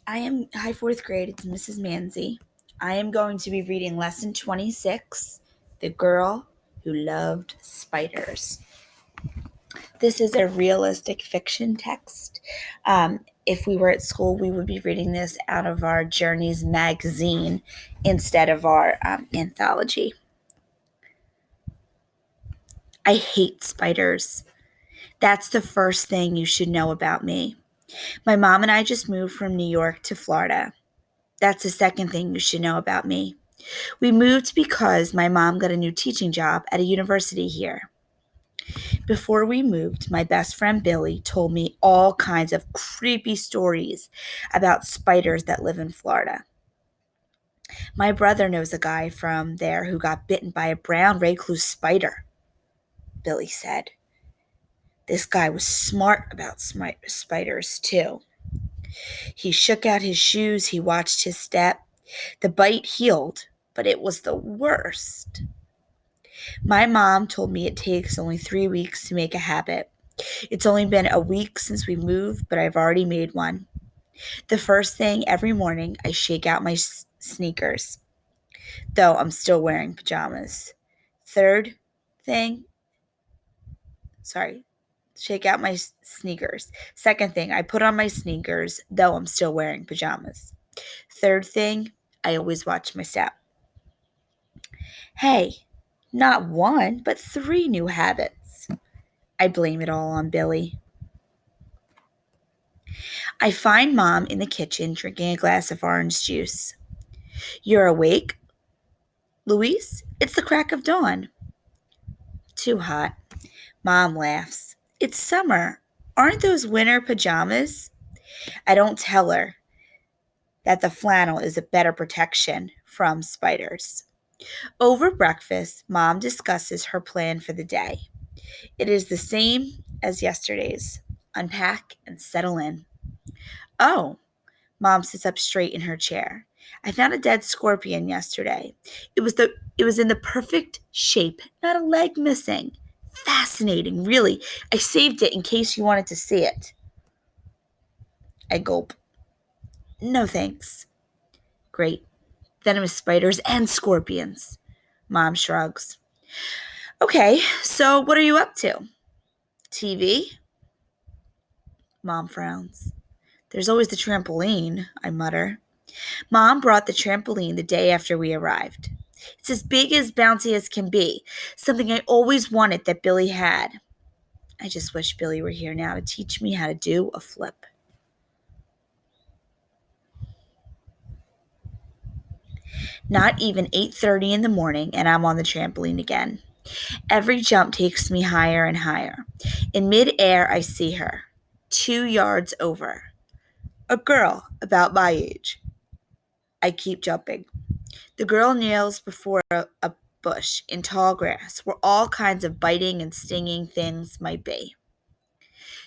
Hi, fourth grade. It's Mrs. Manzi. I am going to be reading lesson 26, The Girl Who Loved Spiders. This is a realistic fiction text. If we were at school, we would be reading this out of our Journeys magazine instead of our anthology. I hate spiders. That's the first thing you should know about me. My mom and I just moved from New York to Florida. That's the second thing you should know about me. We moved because my mom got a new teaching job at a university here. Before we moved, my best friend Billy told me all kinds of creepy stories about spiders that live in Florida. My brother knows a guy from there who got bitten by a brown recluse spider, Billy said. This guy was smart about spiders, too. He shook out his shoes, he watched his step. The bite healed, but it was the worst. My mom told me it takes only 3 weeks to make a habit. It's only been a week since we moved, but I've already made one. The first thing every morning, I shake out my sneakers, though I'm still wearing pajamas. Third thing, sorry, shake out my sneakers. Second thing, I put on my sneakers, though I'm still wearing pajamas. Third thing, I always watch my step. Hey, not one, but 3 new habits. I blame it all on Billy. I find Mom in the kitchen drinking a glass of orange juice. You're awake, Luis? It's the crack of dawn. Too hot. Mom laughs. It's summer. Aren't those winter pajamas? I don't tell her that the flannel is a better protection from spiders. Over breakfast, Mom discusses her plan for the day. It is the same as yesterday's. Unpack and settle in. Oh, Mom sits up straight in her chair. I found a dead scorpion yesterday. It was in the perfect shape, not a leg missing. Fascinating, really. I saved it in case you wanted to see it. I gulp. No thanks. Great. Venomous spiders and scorpions. Mom shrugs. Okay, so what are you up to? TV? Mom frowns. There's always the trampoline, I mutter. Mom brought the trampoline the day after we arrived. It's as big as bouncy as can be, something I always wanted that Billy had. I just wish Billy were here now to teach me how to do a flip. Not even 8:30 in the morning and I'm on the trampoline again. Every jump takes me higher and higher. In midair, I see her, 2 yards over. A girl about my age. I keep jumping. The girl kneels before a bush in tall grass where all kinds of biting and stinging things might be.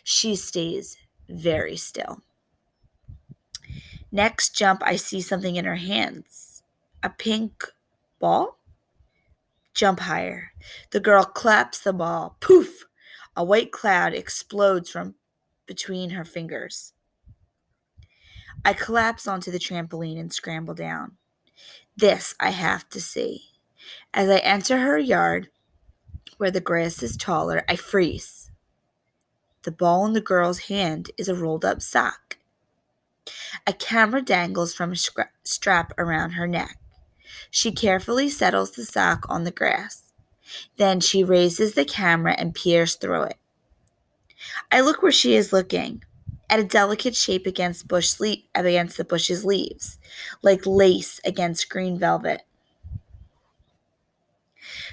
She stays very still. Next jump, I see something in her hands. A pink ball? Jump higher. The girl claps the ball. Poof! A white cloud explodes from between her fingers. I collapse onto the trampoline and scramble down. This I have to see. As I enter her yard, where the grass is taller, I freeze. The ball in the girl's hand is a rolled up sock. A camera dangles from a strap around her neck. She carefully settles the sock on the grass. Then she raises the camera and peers through it. I look where she is looking, at a delicate shape against the bush's leaves, like lace against green velvet.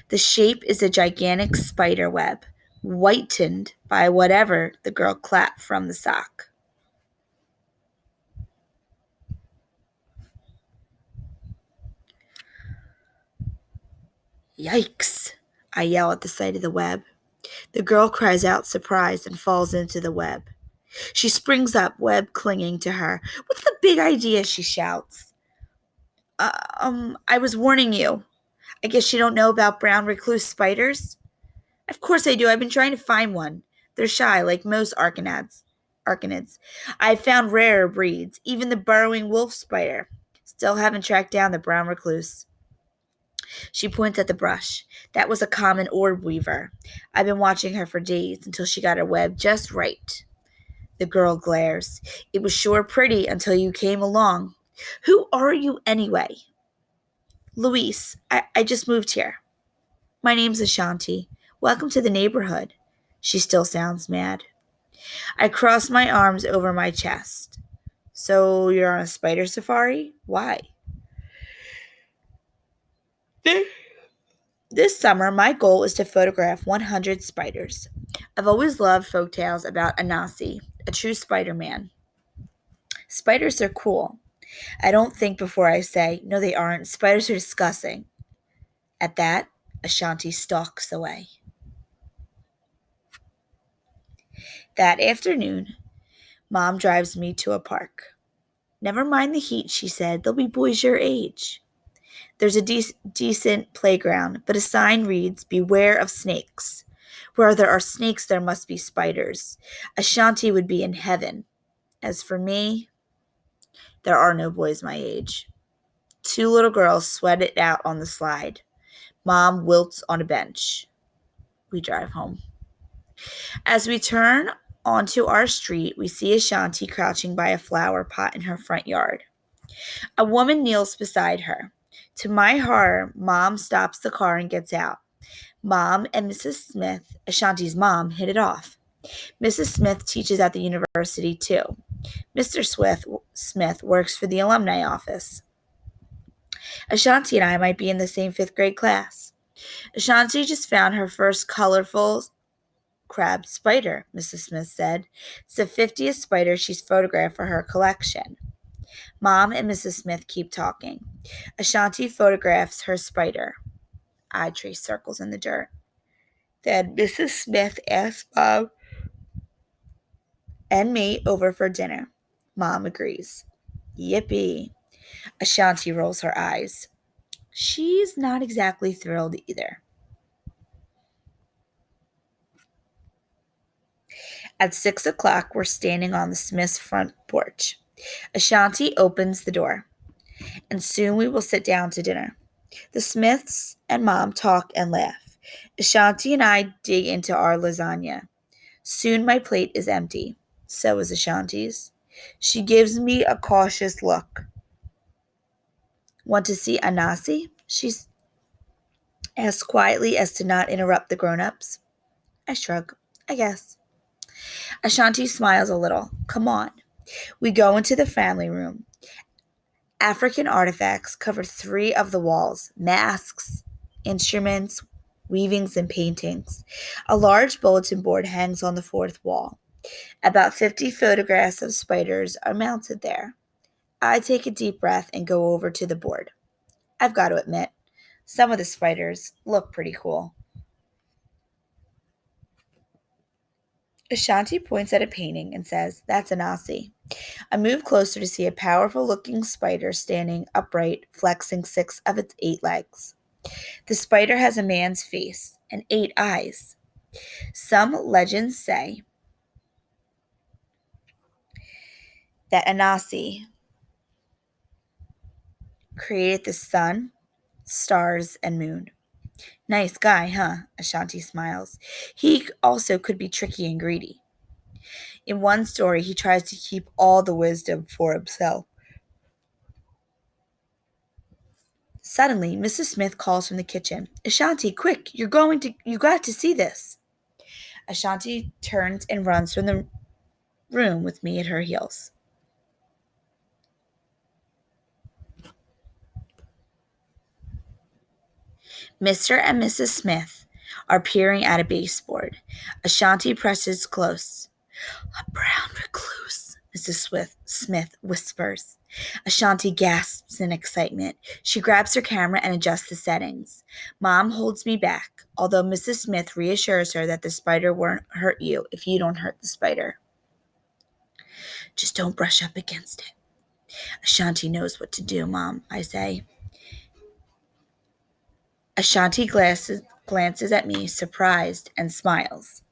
The shape is a gigantic spider web, whitened by whatever the girl clapped from the sock. Yikes! I yell at the sight of the web. The girl cries out surprised and falls into the web. She springs up, web clinging to her. What's the big idea? She shouts. I was warning you. I guess you don't know about brown recluse spiders? Of course I do. I've been trying to find one. They're shy, like most arcanads. arachnids. I've found rarer breeds, even the burrowing wolf spider. Still haven't tracked down the brown recluse. She points at the brush. That was a common orb weaver. I've been watching her for days until she got her web just right. The girl glares. It was sure pretty until you came along. Who are you anyway? Luis, I just moved here. My name's Ashanti. Welcome to the neighborhood. She still sounds mad. I cross my arms over my chest. So you're on a spider safari? Why? This summer, my goal is to photograph 100 spiders. I've always loved folktales about Anansi, a true Spider-Man. Spiders are cool. I don't think before I say, no, they aren't. Spiders are disgusting. At that, Ashanti stalks away. That afternoon, Mom drives me to a park. Never mind the heat, she said. There'll be boys your age. There's a decent playground, but a sign reads, Beware of snakes. Where there are snakes, there must be spiders. Ashanti would be in heaven. As for me, there are no boys my age. Two little girls sweat it out on the slide. Mom wilts on a bench. We drive home. As we turn onto our street, we see Ashanti crouching by a flower pot in her front yard. A woman kneels beside her. To my horror, Mom stops the car and gets out. Mom and Mrs. Smith, Ashanti's mom, hit it off. Mrs. Smith teaches at the university too. Mr. Smith works for the alumni office. Ashanti and I might be in the same fifth grade class. Ashanti just found her first colorful crabbed spider, Mrs. Smith said. It's the 50th spider she's photographed for her collection. Mom and Mrs. Smith keep talking. Ashanti photographs her spider. I trace circles in the dirt. Then Mrs. Smith asks Mom and me over for dinner. Mom agrees. Yippee. Ashanti rolls her eyes. She's not exactly thrilled either. At 6 o'clock, we're standing on the Smith's front porch. Ashanti opens the door, and soon we will sit down to dinner. The Smiths and Mom talk and laugh. Ashanti and I dig into our lasagna. Soon my plate is empty. So is Ashanti's. She gives me a cautious look. Want to see Anansi? She asks quietly as to not interrupt the grown-ups. I shrug. I guess. Ashanti smiles a little. Come on. We go into the family room. African artifacts cover 3 of the walls. Masks, instruments, weavings, and paintings. A large bulletin board hangs on the 4th wall. About 50 photographs of spiders are mounted there. I take a deep breath and go over to the board. I've got to admit, some of the spiders look pretty cool. Ashanti points at a painting and says, That's Anansi. I move closer to see a powerful-looking spider standing upright, flexing 6 of its 8 legs. The spider has a man's face and 8 eyes. Some legends say that Anansi created the sun, stars, and moon. Nice guy, huh? Ashanti smiles. He also could be tricky and greedy. In one story, he tries to keep all the wisdom for himself. Suddenly, Mrs. Smith calls from the kitchen. Ashanti, quick, you got to see this. Ashanti turns and runs from the room with me at her heels. Mr. and Mrs. Smith are peering at a baseboard. Ashanti presses close. A brown recluse, Mrs. Smith whispers. Ashanti gasps in excitement. She grabs her camera and adjusts the settings. Mom holds me back, although Mrs. Smith reassures her that the spider won't hurt you if you don't hurt the spider. Just don't brush up against it. Ashanti knows what to do, Mom, I say. Ashanti glances at me, surprised, and smiles.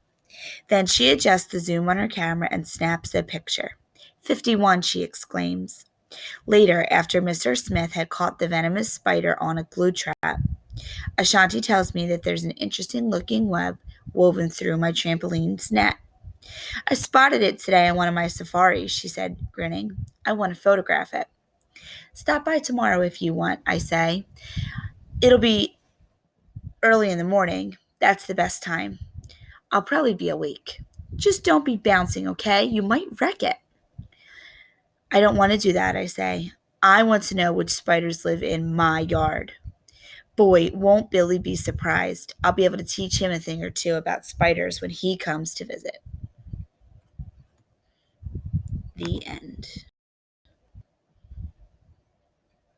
Then she adjusts the zoom on her camera and snaps a picture. 51, she exclaims. Later, after Mr. Smith had caught the venomous spider on a glue trap, Ashanti tells me that there's an interesting looking web woven through my trampoline's net. I spotted it today on one of my safaris, she said, grinning. I want to photograph it. Stop by tomorrow if you want, I say. It'll be early in the morning. That's the best time. I'll probably be awake. Just don't be bouncing, okay? You might wreck it. I don't want to do that, I say. I want to know which spiders live in my yard. Boy, won't Billy be surprised. I'll be able to teach him a thing or two about spiders when he comes to visit. The end.